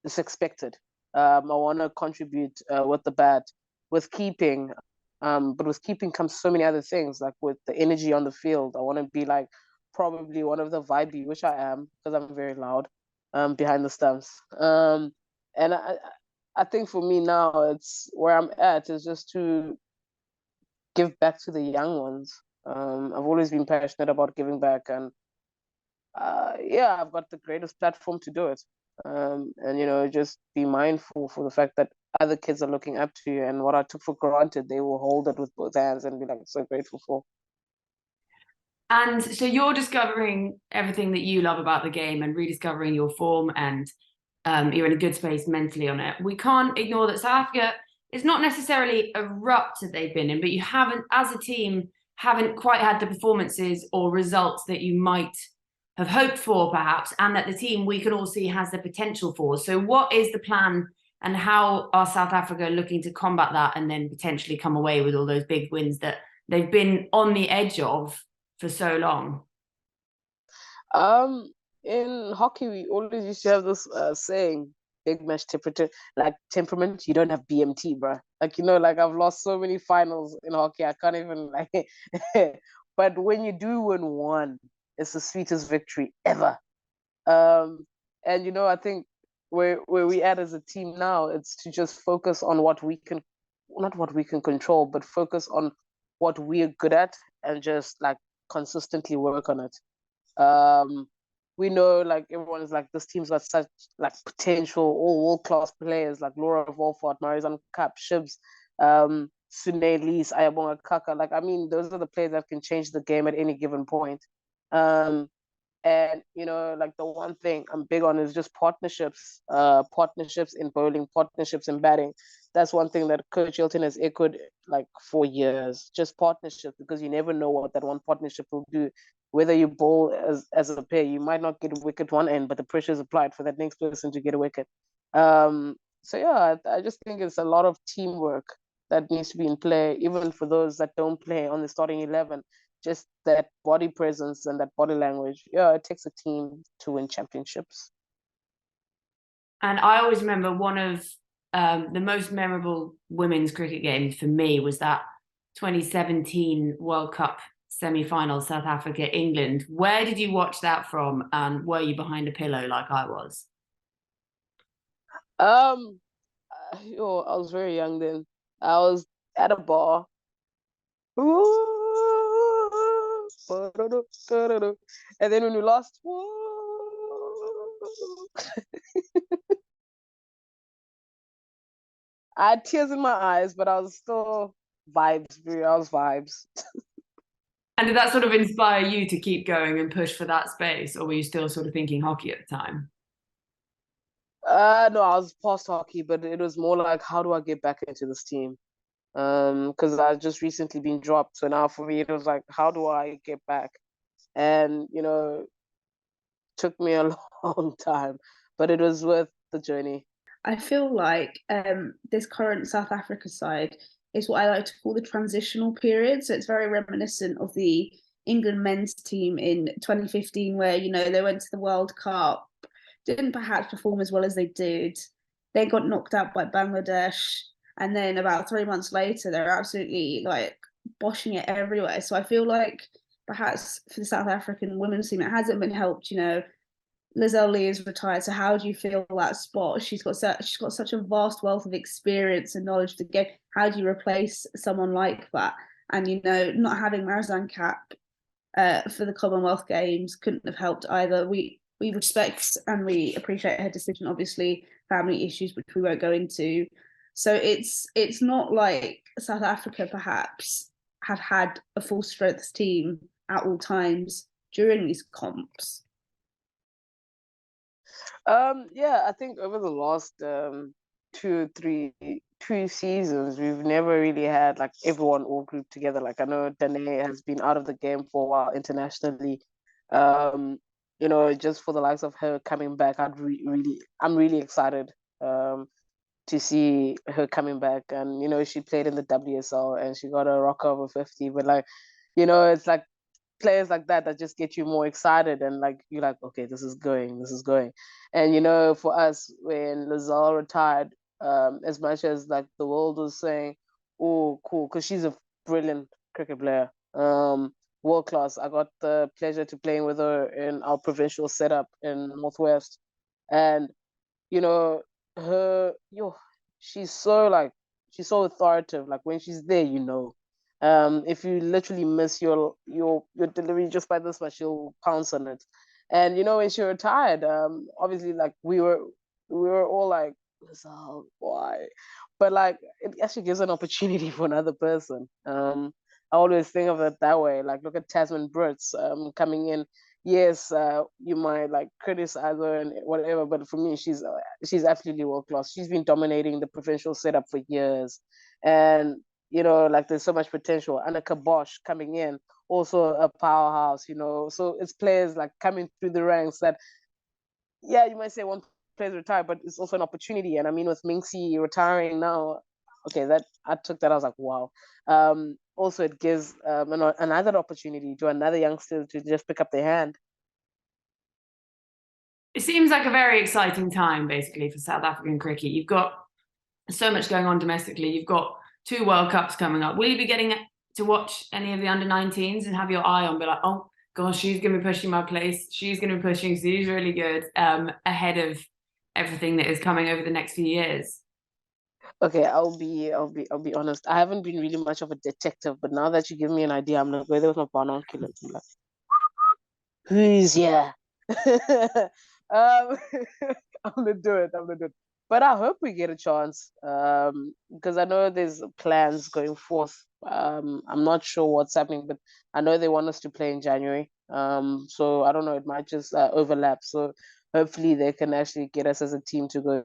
it's expected. I want to contribute with the bat, with keeping. But with keeping comes so many other things, like with the energy on the field. I want to be like probably one of the vibey, which I am, because I'm very loud behind the stumps. And I think for me now, it's where I'm at is just to give back to the young ones. I've always been passionate about giving back, and yeah, I've got the greatest platform to do it. And you know, just be mindful for the fact that other kids are looking up to you, and what I took for granted, they will hold it with both hands and be like so grateful for. And so you're discovering everything that you love about the game and rediscovering your form, and you're in a good space mentally on it. We can't ignore that South Africa is not necessarily a rut that they've been in, but you haven't, as a team, haven't quite had the performances or results that you might have hoped for, perhaps, and that the team we can all see has the potential for. So, what is the plan, and how are South Africa looking to combat that and then potentially come away with all those big wins that they've been on the edge of for so long? In hockey, we always used to have this saying, big match temperament, you don't have BMT, bro. Like, like I've lost so many finals in hockey, I can't even like but when you do win one, it's the sweetest victory ever. And I think where we at as a team now, it's to just focus on what we can, not what we can control, but focus on what we're good at and just like consistently work on it. We know like everyone is like, this team's got such like potential, all world-class players like Laura Volfart, Marizan Kapp, Shibs, Sune Lees, Ayabonga Kaka. Like, I mean, those are the players that can change the game at any given point. And like the one thing I'm big on is just partnerships in bowling, partnerships in batting. That's one thing that Coach Hilton has echoed like for years, just partnerships, because you never know what that one partnership will do. Whether you bowl as a pair, you might not get a wicket one end, but the pressure is applied for that next person to get a wicket. So yeah, I just think it's a lot of teamwork that needs to be in play, even for those that don't play on the starting 11. Just that body presence and that body language. Yeah, it takes a team to win championships. And I always remember one of the most memorable women's cricket games for me was that 2017 World Cup semi-final, South Africa, England. Where did you watch that from? And were you behind a pillow like I was? I was very young then. I was at a bar. And then when we lost, I had tears in my eyes, but I was still vibes. I was vibes. And did that sort of inspire you to keep going and push for that space, or were you still sort of thinking hockey at the time? No, I was past hockey, but it was more like, how do I get back into this team? Because I just recently been dropped. So now for me, it was like, how do I get back? And took me a long time, but it was worth the journey. I feel like this current South Africa side is what I like to call the transitional period. So it's very reminiscent of the England men's team in 2015, where they went to the World Cup, didn't perhaps perform as well as they did. They got knocked out by Bangladesh, and then about 3 months later, they're absolutely like boshing it everywhere. So I feel like perhaps for the South African women's team, it hasn't been helped. Lizelle Lee is retired, so how do you feel that spot? She's got such a vast wealth of experience and knowledge to get. How do you replace someone like that? And not having Marizan Kapp for the Commonwealth Games couldn't have helped either. We respect and we appreciate her decision. Obviously, family issues, which we won't go into. So it's not like South Africa perhaps have had a full strength team at all times during these comps. Yeah, I think over the last 2 seasons, we've never really had like everyone all grouped together. Like I know Danae has been out of the game for a while internationally. Just for the likes of her coming back, I'm really excited to see her coming back. And she played in the WSL and she got a rock over 50. But like, it's like players like that just get you more excited, and like you're like, okay, this is going. And for us, when Lizelle retired, as much as like the world was saying, oh cool, because she's a brilliant cricket player, world class. I got the pleasure to playing with her in our provincial setup in Northwest, and her she's so authoritative. Like when she's there, if you literally miss your delivery just by this much, she'll pounce on it. And when she retired, obviously like we were all like, why? But like it actually gives an opportunity for another person. I always think of it that way. Like, look at Tasman Brits coming in. Yes, you might like criticize her and whatever, but for me, she's absolutely world class. She's been dominating the provincial setup for years, and like there's so much potential. Annika Bosch coming in, also a powerhouse. So it's players like coming through the ranks that, yeah, you might say one player's retired, but it's also an opportunity. And I mean, with Minxie retiring now, okay, that I took that. I was like, wow. Also, it gives another opportunity to another youngster to just pick up their hand. It seems like a very exciting time, basically, for South African cricket. You've got so much going on domestically. You've got 2 World Cups coming up. Will you be getting to watch any of the under-19s and have your eye on, be like, oh, gosh, she's going to be pushing my place. She's going to be pushing. She's really good, ahead of everything that is coming over the next few years? Okay, I'll be honest. I haven't been really much of a detective, but now that you give me an idea, I'm gonna go there with my binoculars. I'm like, who's here? I'm gonna do it. But I hope we get a chance. Because I know there's plans going forth. I'm not sure what's happening, but I know they want us to play in January. So I don't know. It might just overlap. So hopefully they can actually get us as a team to go.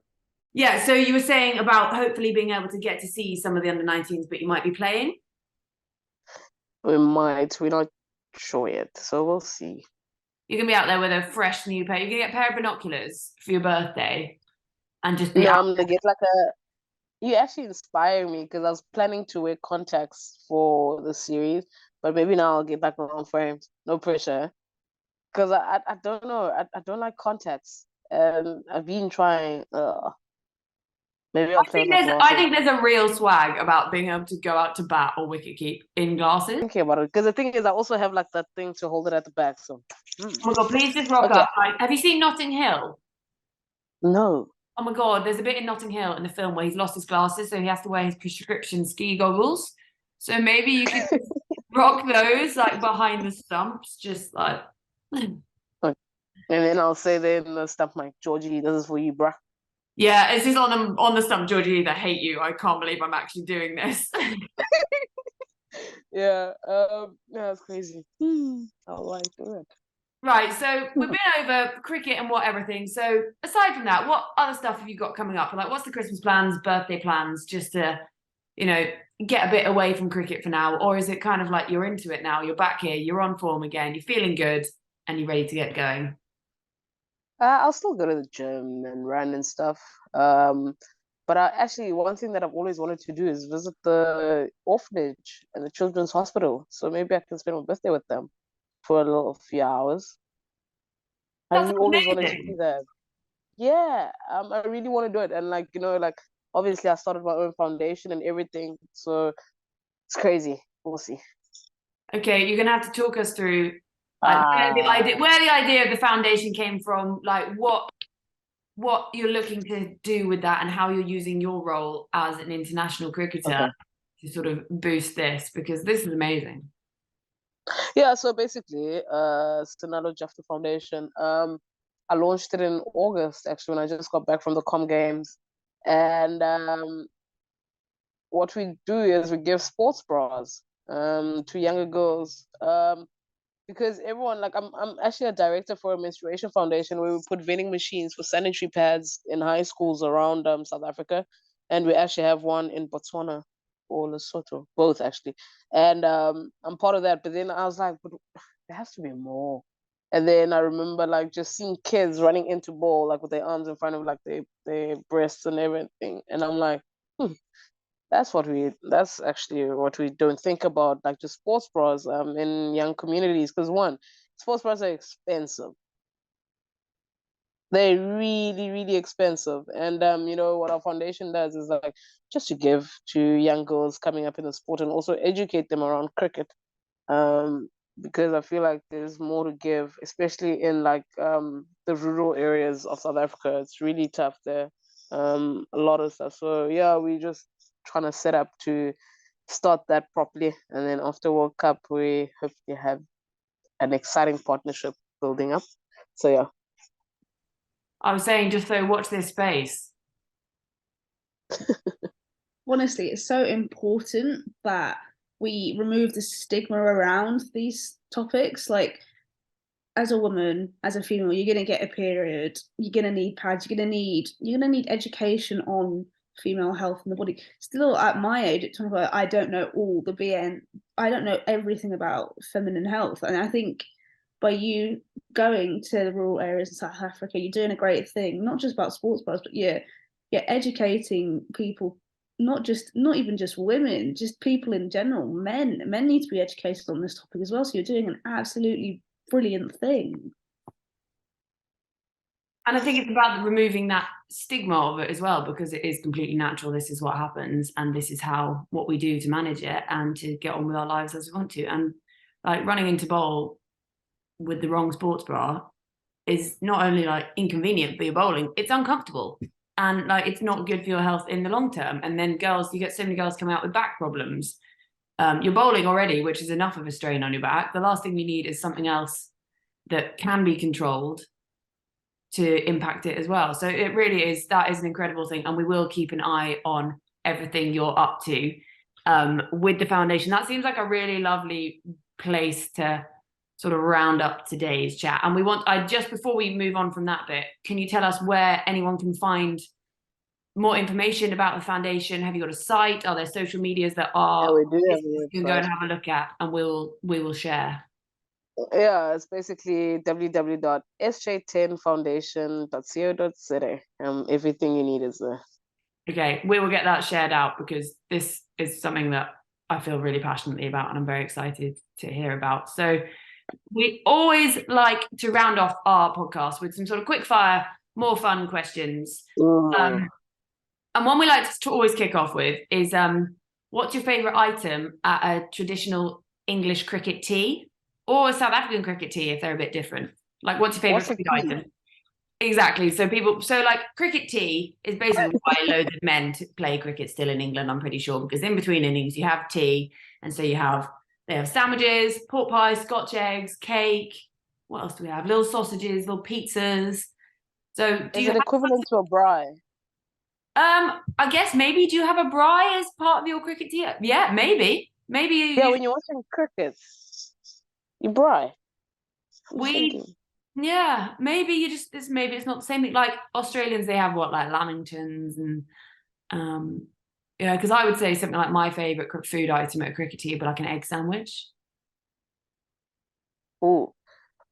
Yeah, so you were saying about hopefully being able to get to see some of the under-19s, but you might be playing? We might. We're not sure yet. So we'll see. You're going to be out there with a fresh new pair. You're going to get a pair of binoculars for your birthday and just be No, out. I'm gonna get like you actually inspire me because I was planning to wear contacts for the series, but maybe now I'll get back on frames. No pressure. Because I don't know. I don't like contacts. And I've been trying. Maybe I'll play with my I glasses. think there's a real swag about being able to go out to bat or wicket keep in glasses. Thinking about it. Because the thing is, I also have like that thing to hold it at the back. So. Oh my God, please just rock Okay. up. Like, have you seen Notting Hill? No. Oh my God, there's a bit in Notting Hill in the film where he's lost his glasses, so he has to wear his prescription ski goggles. So maybe you could rock those like behind the stumps, just like. And then I'll say then the stuff like, Georgie, this is for you, bruh. Yeah, it's just on the stump, Georgie, that hate you. I can't believe I'm actually doing this. Yeah, it's crazy. I'll like it. Right, so we've been over cricket and everything. So aside from that, what other stuff have you got coming up? Like, what's the Christmas plans, birthday plans, just to, get a bit away from cricket for now? Or is it kind of like you're into it now, you're back here, you're on form again, you're feeling good, and you're ready to get going? I'll still go to the gym and run and stuff. But actually, one thing that I've always wanted to do is visit the orphanage and the children's hospital. So maybe I can spend my birthday with them for a few hours. That's I've always wanted to amazing. do that. Yeah, I really want to do it. And obviously I started my own foundation and everything. So it's crazy. We'll see. Okay, you're gonna have to talk us through where the idea of the foundation came from, like what you're looking to do with that and how you're using your role as an international cricketer to sort of boost this, because this is amazing. Yeah, so basically, Sinalo Jafta Foundation, I launched it in August, actually, when I just got back from the Com Games. And what we do is we give sports bras to younger girls. Because everyone, like, I'm actually a director for a menstruation foundation where we put vending machines for sanitary pads in high schools around South Africa. And we actually have one in Botswana or Lesotho, both actually. And I'm part of that. But then I was like, but there has to be more. And then I remember like just seeing kids running into ball, like with their arms in front of like their breasts and everything. And I'm like, that's actually what we don't think about, like just sports bras in young communities. Because one, sports bras are expensive. They're really, really expensive. And what our foundation does is like just to give to young girls coming up in the sport and also educate them around cricket. Because I feel like there's more to give, especially in like the rural areas of South Africa. It's really tough there. A lot of stuff. So yeah, we just trying to set up to start that properly, and then after World Cup, we hopefully have an exciting partnership building up. So yeah. I was saying, just so watch this space. Honestly, it's so important that we remove the stigma around these topics. Like, as a woman, as a female, you're gonna get a period, you're gonna need pads, you're gonna need education on female health and the body. Still at my age at 25, I don't know all the I don't know everything about feminine health. And I think by you going to the rural areas in South Africa, you're doing a great thing, not just about sports bars, but you're educating people, not even just women, just people in general. Men need to be educated on this topic as well. So you're doing an absolutely brilliant thing. And I think it's about removing that stigma of it as well, because it is completely natural. This is what happens, and this is what we do to manage it and to get on with our lives as we want to. And like running into bowl with the wrong sports bra is not only like inconvenient for your bowling, it's uncomfortable. And like it's not good for your health in the long term. And then you get so many girls coming out with back problems. You're bowling already, which is enough of a strain on your back. The last thing you need is something else that can be controlled to impact it as well. So it really is, that is an incredible thing. And we will keep an eye on everything you're up to with the foundation. That seems like a really lovely place to sort of round up today's chat. And just before we move on from that bit, can you tell us where anyone can find more information about the foundation? Have you got a site? Are there social medias that we do have you can go and have a look at, and we will share? Yeah, it's basically www.sj10foundation.co.za. Everything you need is there. Okay, we will get that shared out, because this is something that I feel really passionately about and I'm very excited to hear about. So we always like to round off our podcast with some sort of quick fire, more fun questions. And one we like to always kick off with is, what's your favourite item at a traditional English cricket tea, or a South African cricket tea if they're a bit different? Like, what's your favourite food item? Exactly. So like cricket tea is basically why loads of men play cricket still in England, I'm pretty sure, because in between innings you have tea, and so they have sandwiches, pork pies, Scotch eggs, cake. What else do we have? Little sausages, little pizzas. So is it equivalent to a braai? I guess maybe. Do you have a braai as part of your cricket tea? Yeah, maybe. Yeah, when you're watching cricket, you braai. Yeah, maybe maybe it's not the same thing. Like Australians, they have like Lamingtons and yeah, because I would say something like my favorite food item at a cricket tea would be like an egg sandwich. Oh,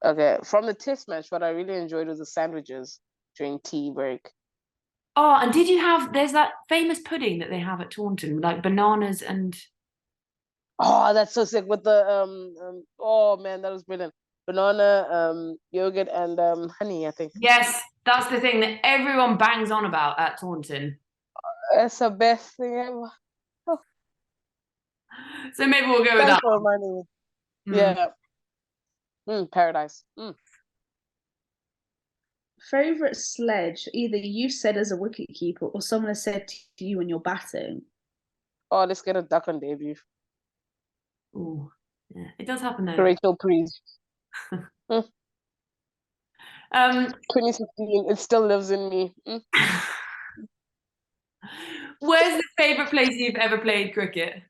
okay. From the test match, what I really enjoyed was the sandwiches during tea break. Oh, and there's that famous pudding that they have at Taunton, like bananas and... Oh, that's so sick, with the oh man, that was brilliant. Banana, yogurt, and honey, I think. Yes, that's the thing that everyone bangs on about at Taunton. It's the best thing ever. Oh. So maybe we'll go with that. Yeah. Paradise. Favorite sledge, either you said as a wicketkeeper or someone has said to you when you're batting. Oh, let's get a duck on debut. Oh, yeah, it does happen though. Rachel Priest. 2016, it still lives in me. Where's the favorite place you've ever played cricket?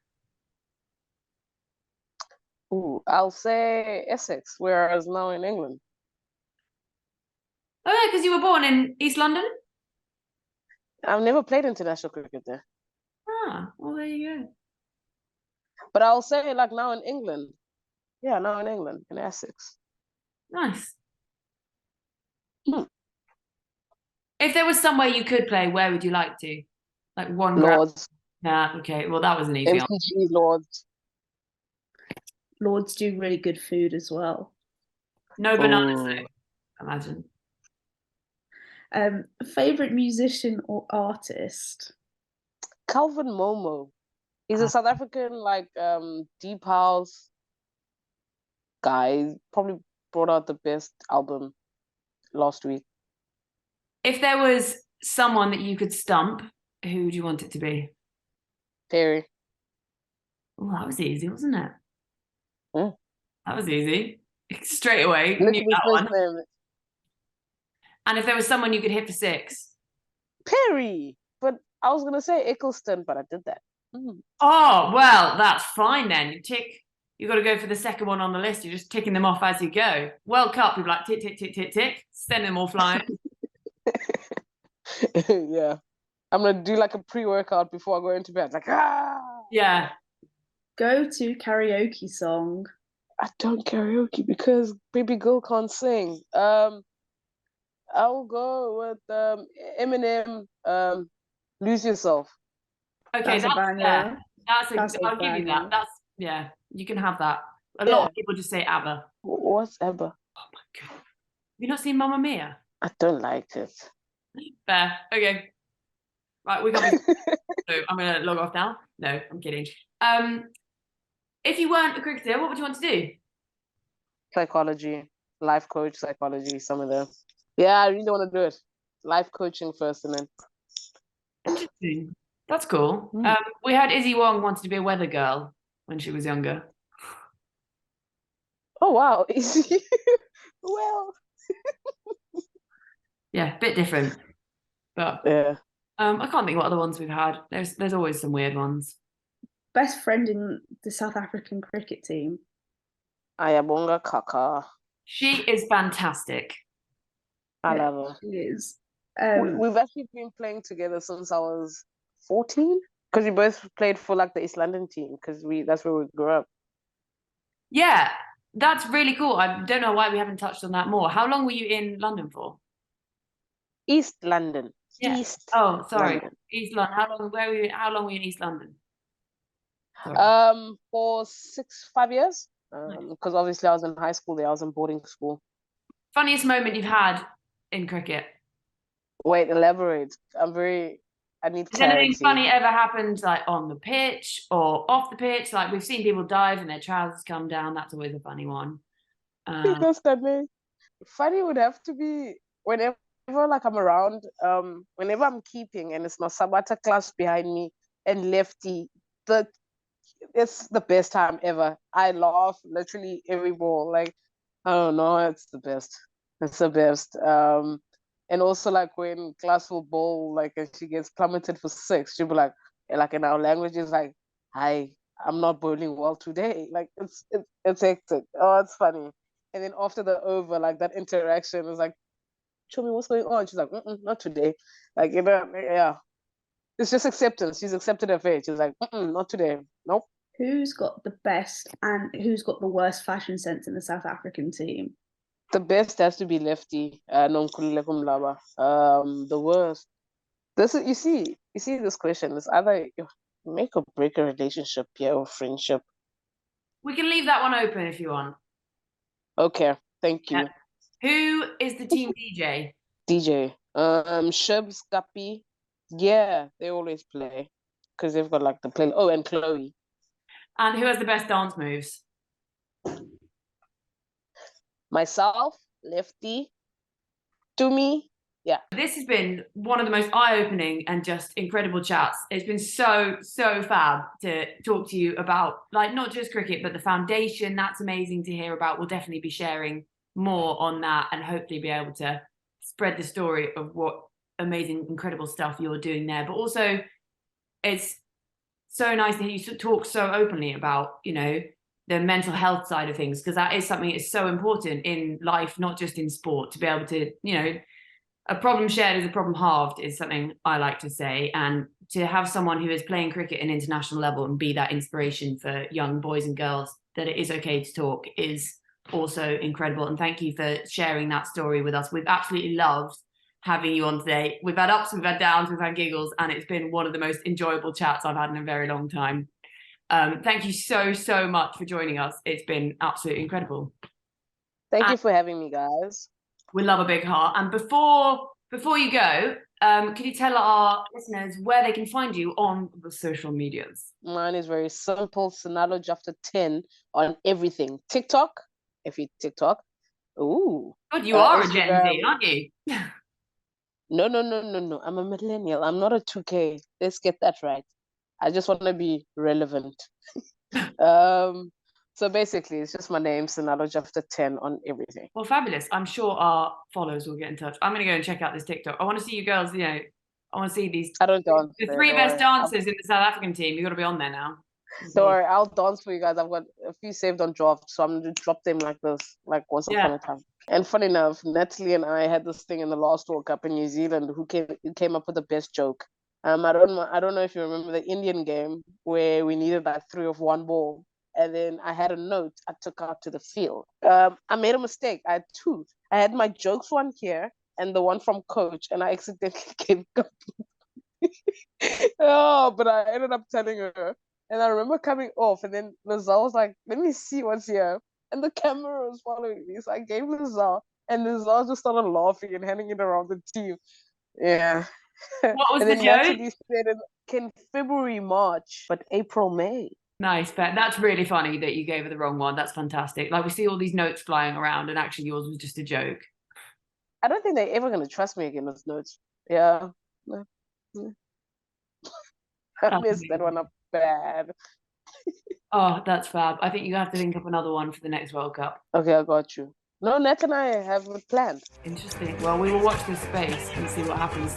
Ooh, I'll say Essex, where I was now in England. Oh yeah, because you were born in East London? I've never played international cricket there. Ah, well there you go. But I'll say like now in England. Yeah, now in England, in Essex. Nice. If there was somewhere you could play, where would you like to? Like one Lords. Nah, okay. Well, that was an easy answer. MCG Lords. Lords do really good food as well. No bananas, though, imagine. Favorite musician or artist? Calvin Momo. He's a South African, like deep house guy. Probably brought out the best album last week. If there was someone that you could stump, who would you want it to be? Perry. Oh, that was easy, wasn't it? Yeah. That was easy. Straight away. Knew that one. And if there was someone you could hit for six? Perry. But I was gonna say Eccleston, but I did that. Oh, well, that's fine then. You got to go for the second one on the list. You're just ticking them off as you go. World Cup, you're like tick, tick, tick, tick, tick, send them all flying. Yeah. I'm gonna do like a pre-workout before I go into bed. Like, Yeah. Go to karaoke song. I don't karaoke because baby girl can't sing. I'll go with Eminem, Lose Yourself. Okay, That's a that's banger. That's a I'll give you that. banger. That's yeah, you can have that. A lot Yeah. of people just say ABBA. What's ever? Oh my god. Have you not seen Mamma Mia? I don't like it. Fair. Okay. Right, we got so I'm gonna log off now. No, I'm kidding. If you weren't a cricketer, what would you want to do? Psychology, life coach, psychology, some of them. Yeah, I really want to do it. Life coaching first and then. Interesting. That's cool. Hmm. We had Izzy Wong wanted to be a weather girl when she was younger. Oh wow. Well. Yeah, bit different. But Yeah. I can't think what other ones we've had. There's always some weird ones. Best friend in the South African cricket team. Ayabonga Kaka. She is fantastic. I Yeah, love her. she is. We've actually been playing together since I was 14 because we both played for like the East London team because that's where we grew up. Yeah, that's really cool. I don't know why we haven't touched on that more. How long were you in London for? East London. Yeah. East. Oh, sorry. London. East London. How long were you in East London? Sorry. For 5 years. Nice. Because obviously I was in high school there, I was in boarding school. Funniest moment you've had in cricket? Wait, elaborate. I need Has anything clarity. funny ever happened like on the pitch or off the pitch? Like we've seen people dive and their trousers come down. That's always a funny one. Funny would have to be whenever like I'm around, whenever I'm keeping and it's my Sabata class behind me and lefty, it's the best time ever. I laugh literally every ball. Like, I don't know, it's the best. It's the best. And also like when class will bowl, like and she gets plummeted for 6, she'll be like in our language is like, "Hi, I'm not bowling well today." Like it's hectic. Oh, it's funny. And then after the over, like that interaction is like, "Show me what's going on." She's like, "Not today." Like yeah. It's just acceptance. She's accepted her fate. She's like, "Not today. Nope." Who's got the best and who's got the worst fashion sense in the South African team? The best has to be lefty. Nonkululeko Mlaba. The worst. You see this question. It's either you make or break a relationship here or friendship. We can leave that one open if you want. Okay, thank you. Yeah. Who is the team DJ? DJ. Shubs, Kapi. Yeah, they always play because they've got like the play. Oh, and Chloe. And who has the best dance moves? Myself, lefty. To me, yeah. This has been one of the most eye-opening and just incredible chats. It's been so fab to talk to you about like not just cricket but the foundation. That's amazing to hear about. We'll definitely be sharing more on that and hopefully be able to spread the story of what amazing, incredible stuff you're doing there. But also it's so nice to hear you talk so openly about, you know, the mental health side of things, because that is something that's so important in life, not just in sport, to be able to, you know, a problem shared is a problem halved is something I like to say. And to have someone who is playing cricket at an international level and be that inspiration for young boys and girls that it is okay to talk is also incredible. And thank you for sharing that story with us. We've absolutely loved having you on today. We've had ups, we've had downs, we've had giggles, and it's been one of the most enjoyable chats I've had in a very long time. Thank you so much for joining us. It's been absolutely incredible. Thank you for having me, guys. We love a big heart. And before you go, can you tell our listeners where they can find you on the social medias? Mine is very simple. Sinalo Jafta 10 on everything. TikTok, if you TikTok. Ooh. God, you are Instagram. a Gen Z, aren't you? No. I'm a millennial. I'm not a 2K. Let's get that right. I just want to be relevant. So basically, it's just my name, Sinalo Jafta 10 on everything. Well, fabulous. I'm sure our followers will get in touch. I'm going to go and check out this TikTok. I want to see you girls, you know, I want to see these. I don't dance. The there, 3 don't best worry. dancers in the South African team. You got to be on there now. Don't worry, I'll dance for you guys. I've got a few saved on draft, so I'm gonna drop them like this, like once upon a time. And funny enough, Natalie and I had this thing in the last World Cup in New Zealand. Who came up with the best joke? I don't know if you remember the Indian game where we needed like 3 of one ball, and then I had a note I took out to the field. I made a mistake. I had 2. I had my jokes one here and the one from coach, and I accidentally gave oh, but I ended up telling her. And I remember coming off, and then Lazar was like, let me see what's here. And the camera was following me. So I gave Lazar, and Lazar just started laughing and handing it around the team. Yeah. What was and the then joke? Natalie said in February, March, but April, May. Nice, but that's really funny that you gave her the wrong one. That's fantastic. Like we see all these notes flying around, and actually yours was just a joke. I don't think they're ever going to trust me again with notes. Yeah. I messed that one up bad. Oh, that's fab. I think you have to think up another one for the next World Cup. Okay, I got you. No, Nat and I have it planned. Interesting. Well, we will watch this space and see what happens.